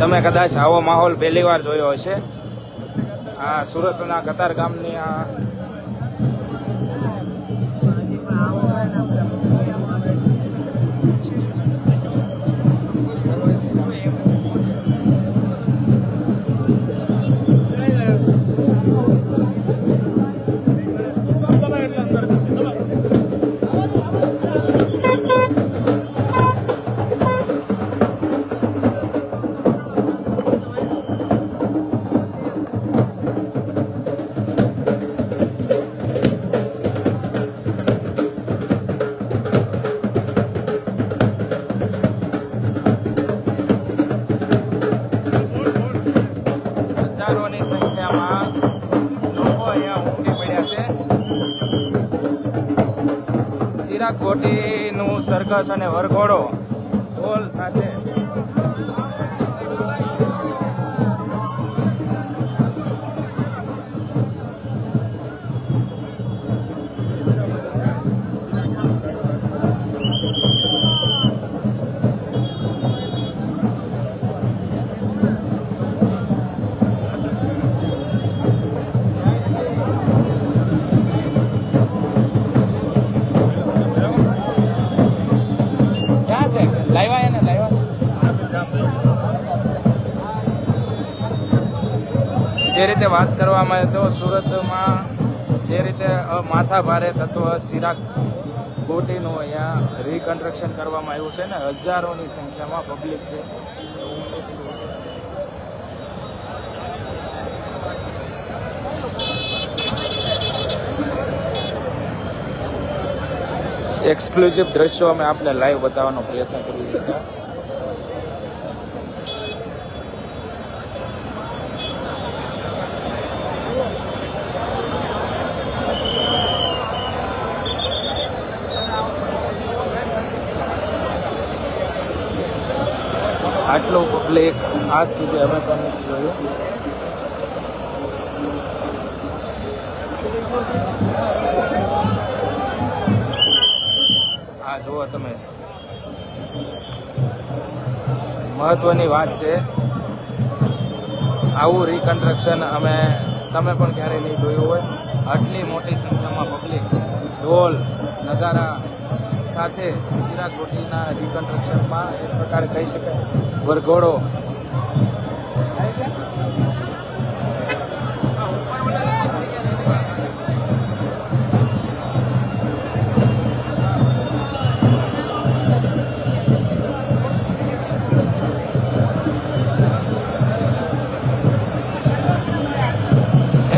તમે કદાચ આવો માહોલ પહેલી વાર જોયો હશે. આ સુરતના કતાર ગામની આ હજારોની સંખ્યામાં લોકો અહીંયા ઉમટી પડ્યા છે. ચિરાગ કોટીનું સરઘસ અને વરઘોડો ઢોલ સાથે જે રીતે વાત કરવામાં આવે તો સુરતમાં જે રીતે માથા ભારે તત્વ ચિરાગ કોટીનું અહીંયા રિકન્સ્ટ્રક્શન કરવામાં આવ્યું છે ને હજારોની સંખ્યામાં પબ્લિક છે. એક્સક્લુઝિવ દ્રશ્યો અમે આપને લાઈવ બતાવવાનો પ્રયત્ન કરીએ છીએ. આટલું પબ્લિક આજ સુધી અમે પણ નથી જોયું. આ જુઓ તમે, મહત્વની વાત છે. આવું રિકન્સ્ટ્રક્શન તમે પણ ક્યારેય નહીં જોયું હોય. આટલી મોટી સંખ્યામાં પબ્લિક ઢોલ નગારા સાથે ચિરાગ કોટીના રિકન્સ્ટ્રક્શનમાં એક પ્રકારે કહી શકાય વરઘોડો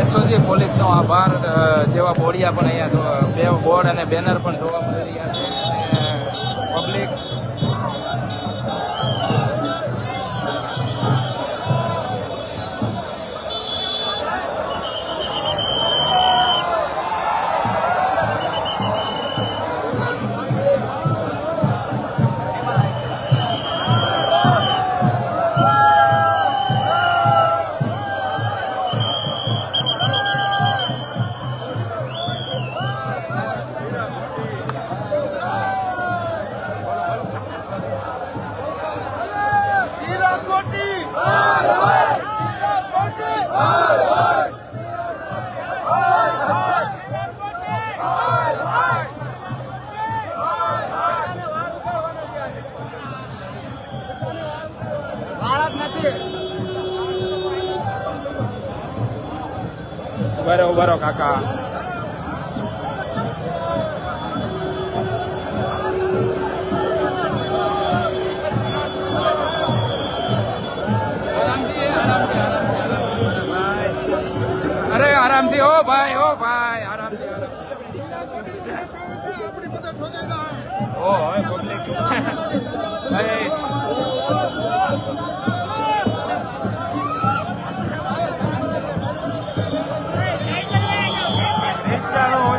એસઓજી પોલીસનો આભાર જેવા બોડિયા પણ અહીંયા બે બોર્ડ અને બેનર પણ જોવા મળી રહ્યા છે. પબ્લિક ઉભારો કાકા. અરે આરામથી હો ભાઈ આરામથી. ઓ હવે પબ્લિક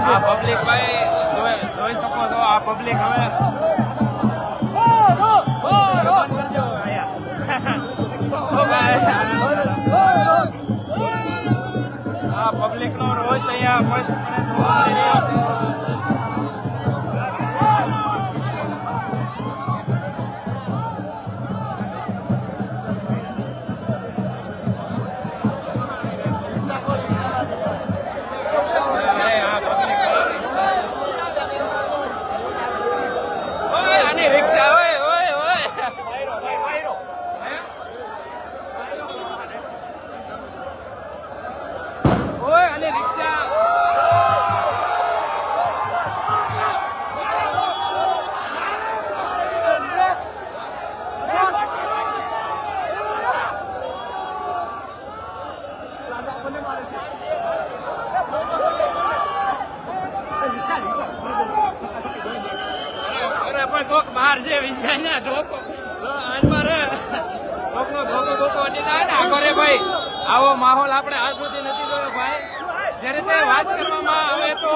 આ પબ્લિક ભાઈ જોઈ શકો છો. આ પબ્લિક હવે આ પબ્લિક નો રોષ અહીંયા જોવા મળી રહ્યો છે. અહીંયા ધોકો આનમારે ધોકો ધોકો ધોકો અડી જાય ને આગળ ભાઈ આવો માહોલ આપણે આજ સુધી નથી જોયો ભાઈ. જે રીતે વાત કરવામાં આવે તો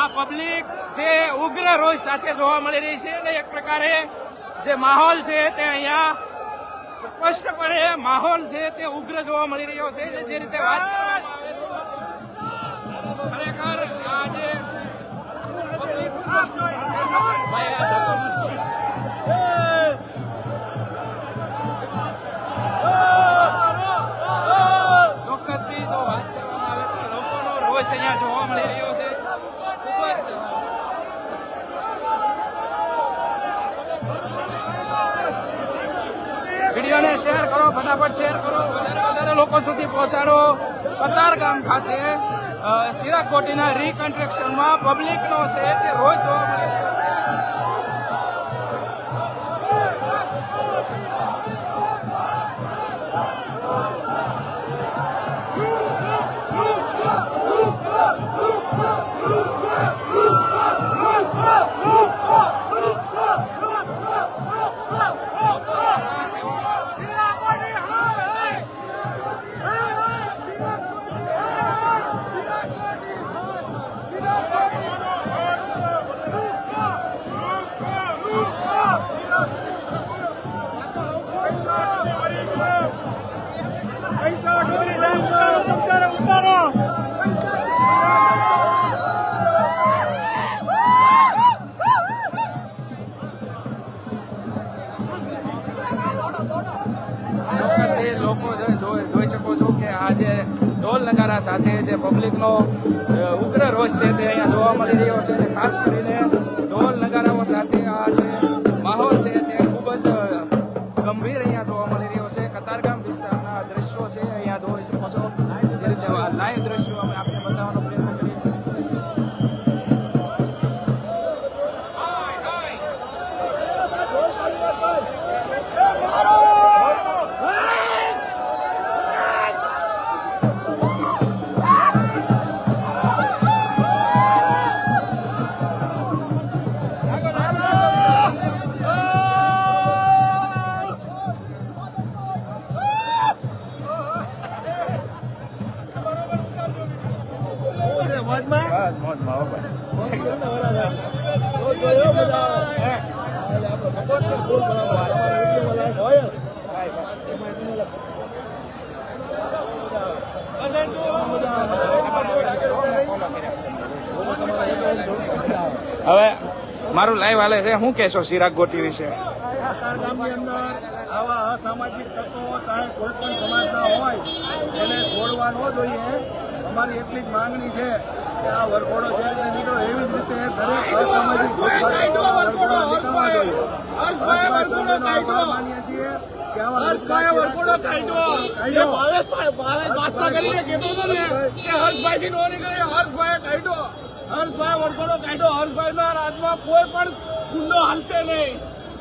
આ પબ્લિક જે ઉગ્ર રોષ સાથે જોવા મળી રહી છે અને એક પ્રકારે જે માહોલ છે તે અહીંયા સ્પષ્ટપણે માહોલ છે તે ઉગ્ર જોવા મળી રહ્યો છે અને જે રીતે વાત કરવામાં આવે તો ખરેખર આ જે પબ્લિક ભાઈ આ ધક્કો મુક્કી. ચોક્કસથી જો વાત કરવામાં આવે તો લોકોનો રોષ અહીંયા જોવા મળી રહ્યો છે. વિડીયોને શેર કરો, ફટાફટ શેર કરો, વધારે લોકો સુધી પહોંચાડો. કતારગામ ખાતે સિરાગ કોટીના રીકન્સ્ટ્રક્શનમાં પબ્લિકનો છે તે રોજ જોવા મળી રહ્યો છે. લોકો જોઈ શકો છો કે આ જે ઢોલ નગારા સાથે જે પબ્લિકનો ઉગ્ર રોષ છે તે અહીંયા જોવા મળી રહ્યો છે અને ખાસ કરીને ઢોલ નગારાઓ સાથે આ જે માહોલ છે તે ખૂબ જ ગંભીર અહીંયા જોવા મળી રહ્યો છે. કતારગામ વિસ્તારના દ્રશ્યો છે અહીંયા જોઈ શકો છો. જે રીતે લાઈવ દ્રશ્યો અમે આપને બતાવવાનો પ્રયત્ન કરીએ. હવે મારું લાઈવ હાલે છે, શું કહેશો સિરાગ ગોટી વિશે? કતારગામની અંદર આવા અસામાજિક તત્વો ચાહે કોઈ પણ સમાજના હોય એને છોડવા ન જોઈએ. અમારી એટલી જ માંગણી છે કે આ વરઘોડો જે રીતે નીકળો એવી જ રીતે દરેક અસામાજિક વરઘોડો નીકળવા જોઈએ. આભાર માનીએ છીએ કે આવા વરઘોડો કાઢ્યો. હર્ષભાઈ નો નીકળે, હર્ષભાઈ કાઢ્યો, હર્ષભાઈ વરઘોડો કાઢ્યો. હર્ષભાઈ ના રાજમાં કોઈ પણ ગુંડો હાલશે નહીં,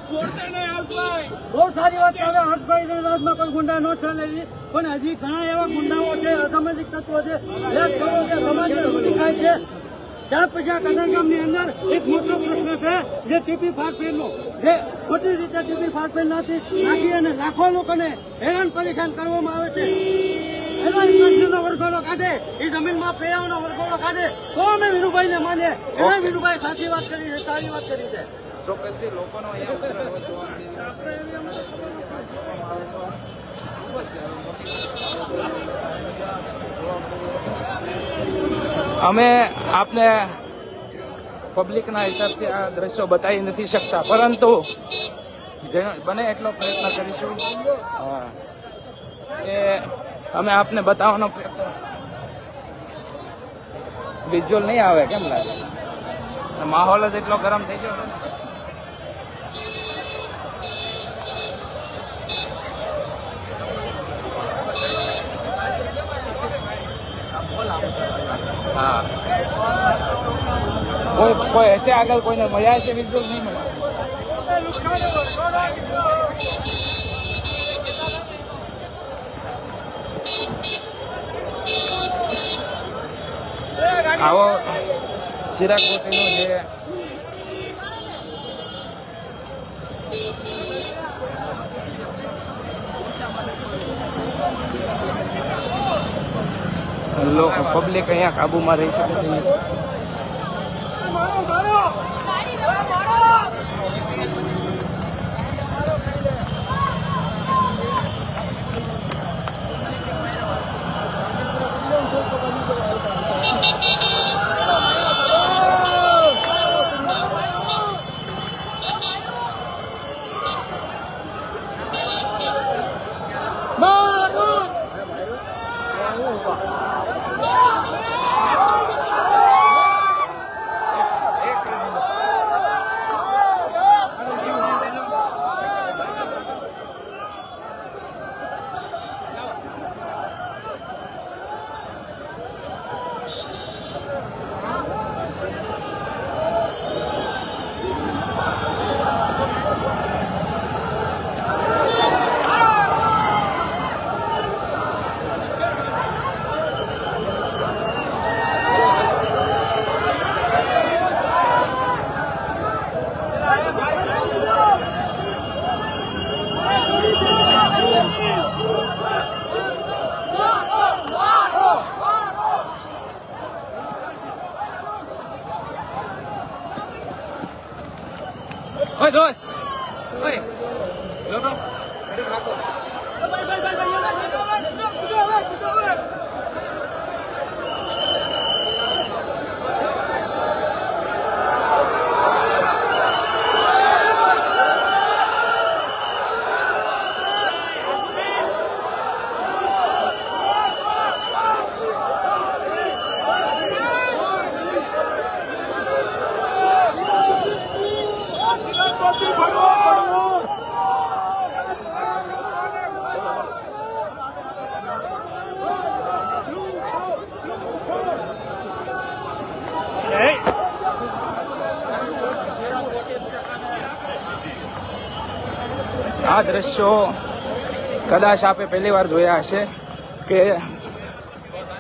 છોડશે નહીં. હર્ષભાઈ બહુ સારી વાત છે. હવે હર્ષભાઈ ના રાજમાં કોઈ ગુંડા ન ચાલે, પણ હજી ઘણા એવા ગુંડાઓ છે, અસામાજિક તત્વો છે, એક કરો કે સમાજને દેખાય છે. ત્યાર પછી આ કતારગામની અંદર એક મોટો પ્રશ્ન છે જે ટીપી ફારફેરનો, જે ખોટી રીતે ટીપી ફારફેર નાખી અને લાખો લોકોને હેરાન પરેશાન કરવામાં આવે છે. એનો પ્રશ્નનો વરઘોડો કાઢે, એ જમીનમાં પેયાનો વરઘોડો કાઢે તો અમે વિનુભાઈને માને. એના વિનુભાઈ સાચી વાત કરી છે, સારી વાત કરી છે. ચોક્કસથી લોકોનો અમે આપને પબ્લિકના હિસાબથી આ દ્રશ્યો બતાવી નથી શકતા, પરંતુ બને એટલો પ્રયત્ન કરીશું કે અમે આપને બતાવવાનો પ્રયત્ન. વિઝ્યુઅલ નહીં આવે કેમ લાગે? માહોલ જ એટલો ગરમ થઈ ગયો છે ને. હા, કોઈ હશે આગળ, કોઈને મળ્યા હશે વિઝ્યુઅલ? નહીં મળ્યા. આવો સિરાગ કોટીનો જે પબ્લિક અહીંયા કાબુમાં રહી શકે છે. ઓય દોસ્ત, ઓય લોકો રાખો. આ દ્રશ્યો કદાચ આપે પહેલી વાર જોયા હશે કે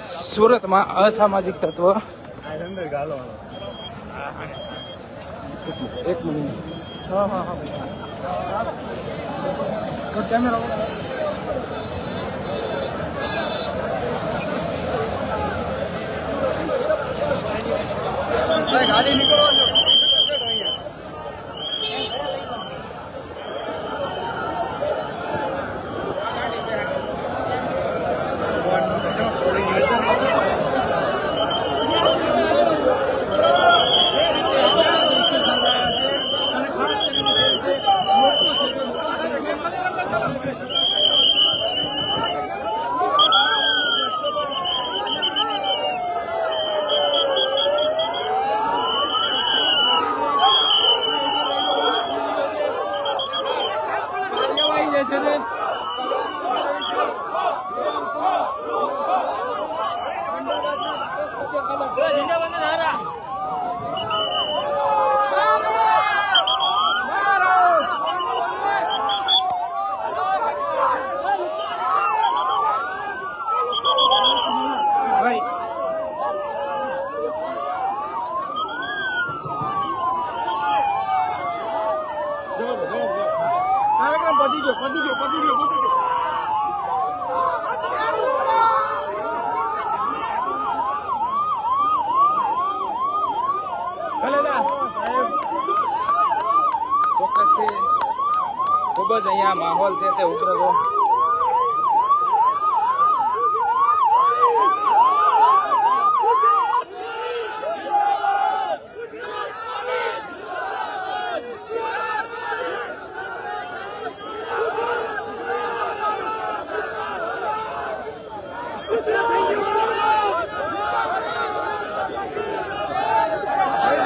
સુરતમાં અસામાજિક તત્વ એક મિનિટ ગાડી નીકળવા પતી ગયો. ચોક્કસથી ખૂબ જ અહીંયા માહોલ છે તે ઉગ્ર હતો.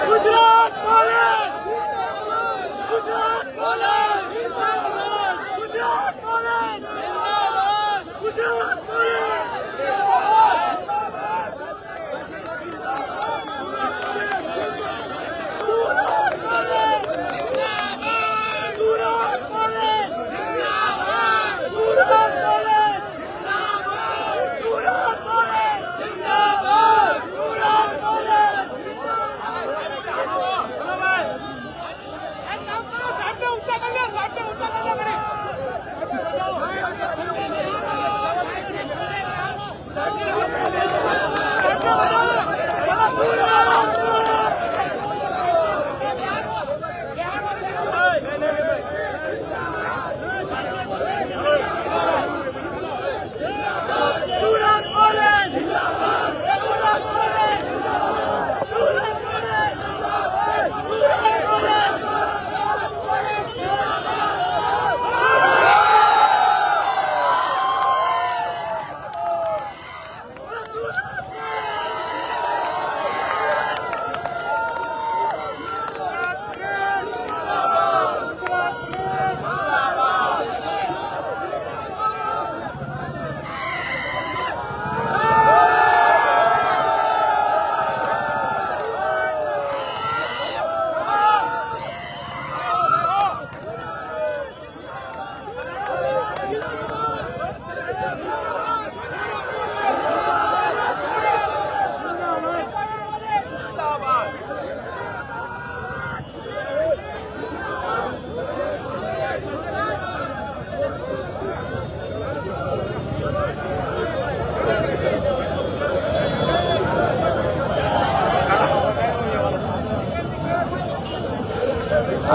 Gujarat Police!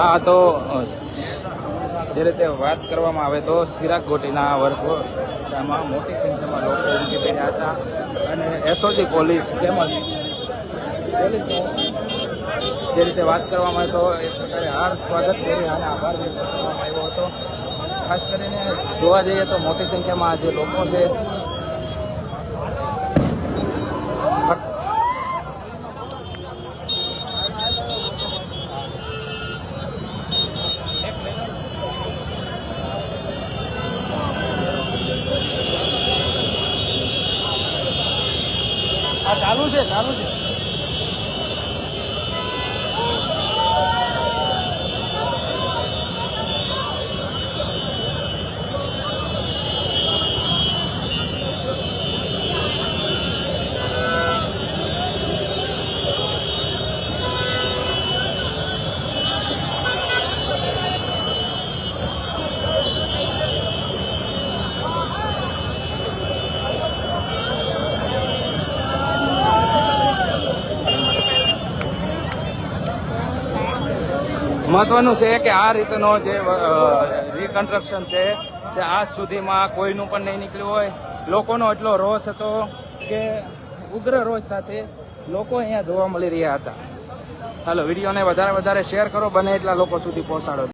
હા તો જે રીતે વાત કરવામાં આવે તો સિરાગ ઘોટીના વર્ગોમાં મોટી સંખ્યામાં લોકો ઉમટી પડ્યા હતા અને એસઓજી પોલીસ તેમજ પોલીસનો જે રીતે વાત કરવામાં આવે તો એક પ્રકારે હાર સ્વાગત કરી અને આભાર વ્યક્ત કરવામાં આવ્યો હતો. ખાસ કરીને જોવા જઈએ તો મોટી સંખ્યામાં જે લોકો છે ચાલુ છે મહત્વનું છે કે આ રીતનો જે રિકન્સ્ટ્રક્શન છે તે આજ સુધીમાં કોઈનું પણ નહીં નીકળ્યું હોય. લોકોનો એટલો રોષ હતો કે ઉગ્ર રોષ સાથે લોકો અહીંયા જોવા મળી રહ્યા હતા. ચાલો વિડીયોને વધારે શેર કરો, બને એટલા લોકો સુધી પહોંચાડો.